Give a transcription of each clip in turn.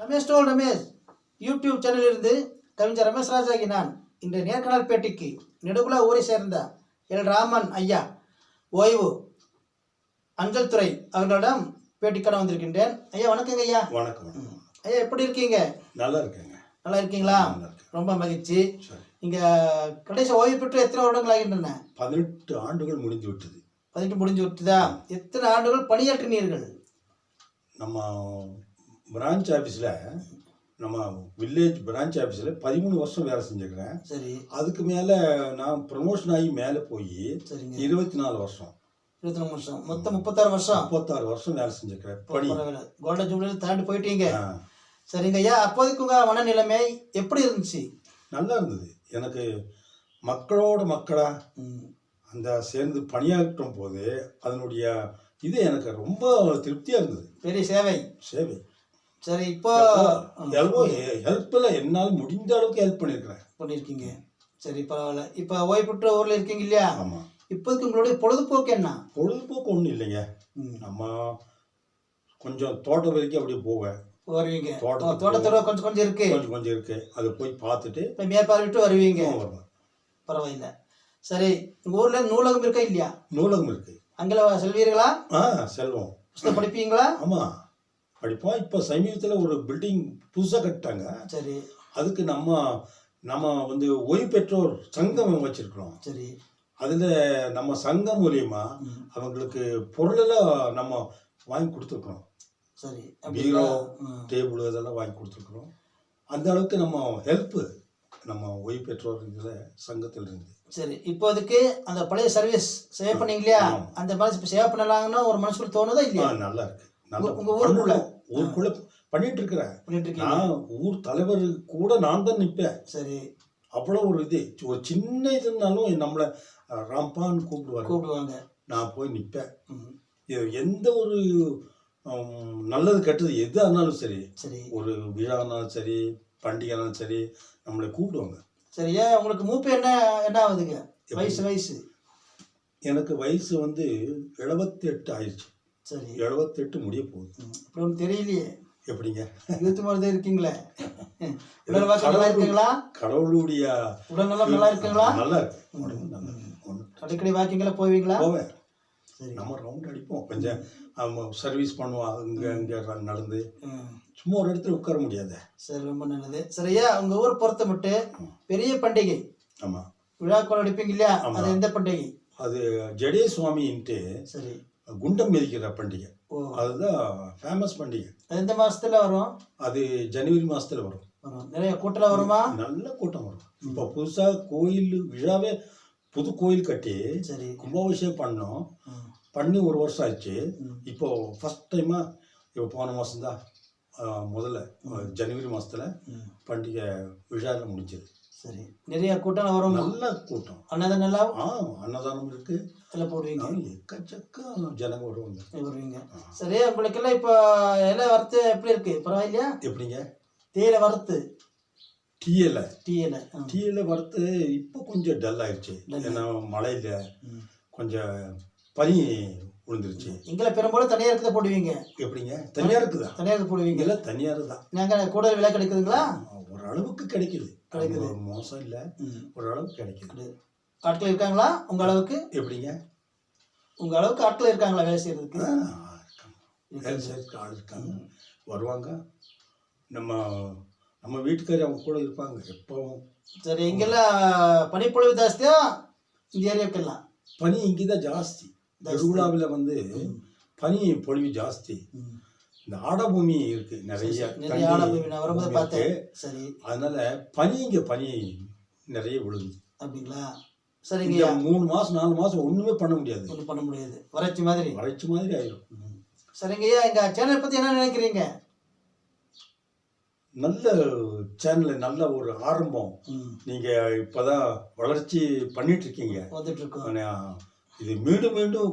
ரமேஷ் டோல் ரமேஷ் யூடியூப் சேனலிலிருந்து கவிஞர் ரமேஷ் ராஜாகி நான் இன்றைய நேர்காணல் பேட்டிக்கு நெடுகுலா ஊரை சேர்ந்த எல் ராமன் ஐயா ஓய்வு அஞ்சல் துறை அவர்களிடம் பேட்டிக்கான வந்திருக்கின்றேன். ஐயா வணக்கங்க ஐயா. வணக்கம் ஐயா, எப்படி இருக்கீங்க? நல்லா இருக்கேங்க. நல்லா இருக்கீங்களா? ரொம்ப மகிழ்ச்சி. இங்க கடைசி ஓய்வு பெற்று எத்தனை வருடங்கள் ஆகின்றன? 18 ஆண்டுகள் முடிந்து விட்டது. 18 முடிஞ்சு விட்டுதா? எத்தனை ஆண்டுகள் பணியாற்றினீர்கள்? நம்ம பிரான்ச் ஆஃபீஸில் நம்ம வில்லேஜ் பிரான்ச் ஆஃபீஸில் 13 வருஷம் வேலை செஞ்சுக்கிறேன். சரி. அதுக்கு மேலே நான் ப்ரமோஷன் ஆகி மேலே போய் 24 வருஷம் 24 வருஷம் மொத்தம் 36 வருஷம் 36 வருஷம் வேலை செஞ்சுக்கிறேன். படி கோல்டன் ஜூப்ளி தாண்டி போயிட்டீங்க. சரிங்க ஐயா, அப்போதைக்கு உங்கள் மனநிலைமை எப்படி இருந்துச்சு? நல்லா இருந்தது. எனக்கு மக்களோட மக்களா அந்த சேர்ந்து பணியாற்றும் போது அதனுடைய இது எனக்கு ரொம்ப திருப்தியாக இருந்தது. பெரிய சேவை. சரி, இப்போ ஹெல்ப்பில் என்னால் முடிந்த அளவுக்கு ஹெல்ப் பண்ணியிருக்கீங்க. சரி, பரவாயில்ல. இப்போ ஓய்வு பெற்ற ஊரில் இருக்கீங்க இல்லையா? ஆமாம். இப்போதைக்கு உங்களுடைய பொழுதுபோக்கு என்ன? பொழுதுபோக்கு ஒன்றும் இல்லைங்க. நம்ம கொஞ்சம் தோட்டம் வரைக்கும் அப்படியே போவேன். வருவீங்க? தோட்டத்தோட கொஞ்சம் இருக்கு. அதை போய் பார்த்துட்டு மேற்பார்வையிட்டு வருவீங்க. பரவாயில்ல. சரி, உங்கள் ஊரில் நூலகம் இருக்கா இல்லையா? நூலகம் இருக்கு. அங்கே செல்வீர்களா? செல்வோம். புத்தகம் படிப்பீங்களா? ஆமாம், படிப்போம். இப்போ சமீபத்தில் ஒரு பில்டிங் புதுசாக கட்டிட்டாங்க. சரி. அதுக்கு நம்ம வந்து ஓய்வு பெற்றோர் சங்கம் வச்சிருக்கிறோம். சரி. அதில் நம்ம சங்கம் மூலியமா அவங்களுக்கு பொருளெல்லாம் நம்ம வாங்கி கொடுத்துருக்குறோம். சரி. பீரோ, டேபிள் இதெல்லாம் வாங்கி கொடுத்துருக்குறோம். அந்த அளவுக்கு நம்ம ஹெல்ப்பு நம்ம ஓய்வு பெற்றோர் இதில் சங்கத்தில் இருந்து. சரி, இப்போதைக்கு அந்த பழைய சர்வீஸ் சேவ் பண்ணீங்க இல்லையா? அந்த மாதிரி சேவ் பண்ணலாங்கன்னா ஒரு மனசுக்குள்ள தோணுதா இல்லையா? நல்லா இருக்கு. உங்க ஊருக்குள்ள பண்ணிட்டு இருக்கிறேன். நான் ஊர் தலைவர் கூட நான் தான் நிற்பேன். சரி. அவ்வளோ ஒரு ஒரு சின்ன இதுனாலும் நம்மளை ராம்பான்னு கூப்பிடுவாங்க. நான் போய் நிற்பேன். எந்த ஒரு நல்லது கெட்டது எது ஆனாலும் சரி, ஒரு விழானாலும் சரி, பண்டிகைனாலும் சரி, நம்மளை கூப்பிடுவாங்க. சரியா? உங்களுக்கு மூப்பு என்ன ஆகுதுங்க? வயசு எனக்கு வயசு வந்து 78 ஆயிடுச்சு. சரி. 78 முடிய போகுது. அப்படி ஒன்று தெரியலையே. எப்படிங்க? 23 இருக்கீங்களே. உடல் நல்லா இருக்குங்களா? கடவுளுடைய உடல் நல்லா இருக்குங்களா? நல்லா இருக்கு. அடிக்கடி வாக்கிங்கெல்லாம் போவீங்களா? போவேன். நம்ம ரவுண்ட் அடிப்போம். கொஞ்சம் சர்வீஸ் பண்ணுவோம். இங்கே நடந்து சும்மா ஒரு இடத்துல உட்கார முடியாது. சரி, ரொம்ப நல்லது. சரியா? உங்கள் ஊர் பொறுத்த மட்டும் பெரிய பண்டிகை ஆமாம் விழாக்கள் அடிப்பீங்க இல்லையா? அது எந்த பண்டிகை? அது ஜடே சுவாமின்ட்டு. சரி. குண்டம் மிதிக்கிற பண்டிகை. அதுதான் ஃபேமஸ் பண்டிகை. அது எந்த மாதத்துல வரும்? அது ஜனவரி மாதத்தில் வரும். நிறைய கூட்டம் வருமா? நல்ல கூட்டம் வரும். இப்போ புதுசாக கோயில் விழாவே புது கோயில் கட்டி சரி கும்பாபிஷேகம் பண்ணி 1 வருஷம் ஆயிடுச்சு. இப்போ ஃபர்ஸ்ட் டைமாக இப்போ போன மாதம்தான் முதல்ல ஜனவரி மாதத்தில் பண்டிகை விழாவில் முடிஞ்சது. சரி, நிறைய கூட்டம் வரும். நல்ல கூட்டம். அன்னதானம் எல்லாம் அன்னதானம் இருக்கு. எல்லாம் போடுவீங்க. எக்கச்சக்க ஜனங்க வருவீங்க. சரி, உங்களுக்கெல்லாம் இப்போ இலை வறுத்து எப்படி இருக்கு? பரவாயில்லையா? எப்படிங்க? தேயிலை வறுத்து டீயில வறுத்து இப்போ கொஞ்சம் டல் ஆயிடுச்சு. ஏன்னா மழையில கொஞ்சம் பனி விழுந்துருச்சு. இங்கே பெரும்பாலும் தனியாக இருக்கிறத போடுவீங்க. எப்படிங்க? தனியாக இருக்குதா? தனியாக போடுவீங்க. இல்லை, தனியாக தான். நாங்கள் கூட விலை கிடைக்குதுங்களா? ஒரு அளவுக்கு கிடைக்குது. மோசம் இல்லை, ஒரு அளவுக்கு கிடைக்குது. ஆட்கள் இருக்காங்களா உங்கள் அளவுக்கு? எப்படிங்க? உங்கள் அளவுக்கு ஆட்கள் இருக்காங்களா வேலை செய்யறதுக்கு? வேலை செய்யறதுக்கு ஆள் இருக்காங்க, வருவாங்க. நம்ம வீட்டுக்காரி அவங்க கூட இருப்பாங்க எப்பவும். சரி, இங்கெல்லாம் பனிப்பொழிவு ஜாஸ்தியா? இந்த ஏரியாவுக்கெல்லாம் பனி இங்கே தான் ஜாஸ்தி. நெடுகுலாவில் வந்து பனி பொழிவு ஜாஸ்தி. இந்த ஆடபூமி இருக்கு, நிறைய வரும்போது பார்த்தேன். சரி, அதனால பனி நிறைய விழுது. அப்படிங்களா? சரிங்க. 3 மாதம் 4 மாதம் ஒன்றுமே பண்ண முடியாது. வறட்சி மாதிரி ஆயிடும். சரிங்க ஐயா, எங்கள் சேனலை பற்றி என்ன நினைக்கிறீங்க? நல்ல சேனல், நல்ல ஒரு ஆரம்பம். நீங்கள் இப்போதான் வளர்ச்சி பண்ணிட்டு இருக்கீங்க. இது மீண்டும்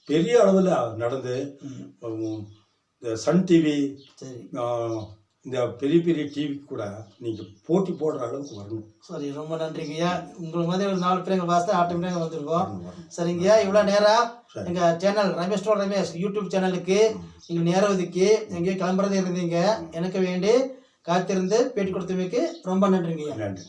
பெரிய அளவில் நடந்து சன் டிவி, இந்த பெரிய பெரிய டிவிக்கு கூட நீங்கள் போட்டி போடுற அளவுக்கு வரணும். சரி, ரொம்ப நன்றிங்கய்யா. உங்களுக்கு மாதிரி ஒரு 4 பேர் எங்கள் வாசத்தை ஆட்டோமேட்டிக்காக வந்திருக்கோம். சரிங்கய்யா, இவ்வளோ நேரம் எங்கள் சேனல் ரமேஷ் டோல் ரமேஷ் யூடியூப் சேனலுக்கு நீங்கள் நேரம் ஒதுக்கி எங்கேயோ கிளம்புறதே இருந்தீங்க. எனக்கு வேண்டி காத்திருந்து பேட்டி கொடுத்தமைக்கு ரொம்ப நன்றிங்கய்யா. நன்றி.